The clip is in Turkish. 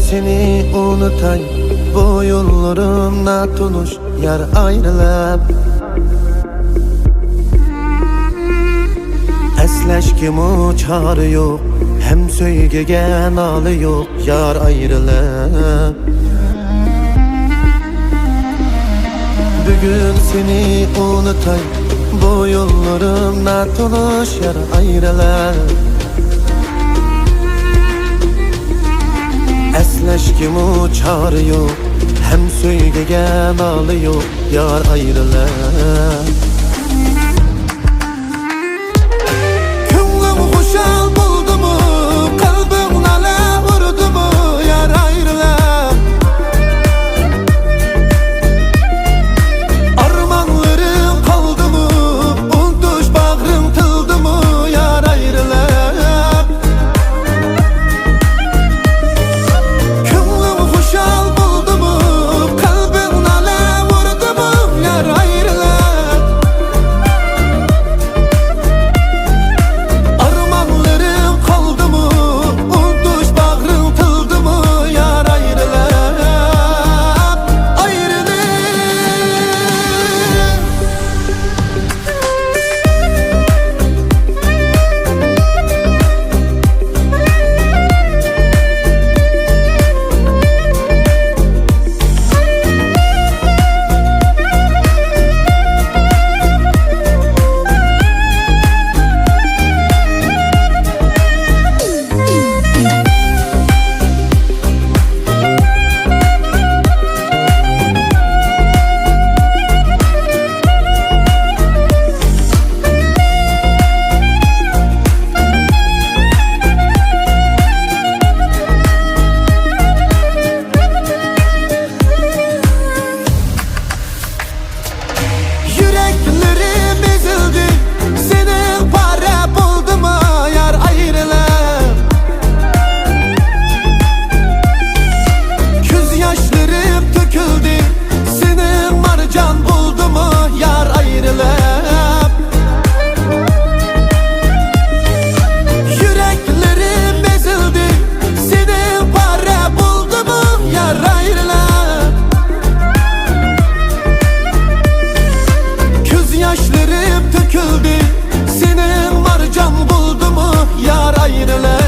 seni unutay, bu yollarımda tunuş yar ayrılıp. Esleşkim uçarı yok, hem söygegen alı yok yar ayrılıp. Bugün seni unutay, bu yollarımda tunuş yar ayrılıp. Esleşkim uçarı yok, hem söygegen alı yok yar ayrılıp. Könlüm hoşal buldu mu, kalbim nale vurdu mu yar ayrılıp. Armanlarım kaldı mı, untuş bağrım tıldı mı yar ayrılıp. Könlüm hoşal buldu mu, kalbim nale vurdu mu yar ayrılıp. Yüreklerim ezildi, senin para buldu mu yar ayrılıp. Göz yaşlarım döküldü, senin marcan buldu mu yar ayrılıp. Yüreklerim ezildi, senin para buldu mu yar ayrılıp. Yaşlarım döküldü, senin marcan buldu mu yar ayrılıp.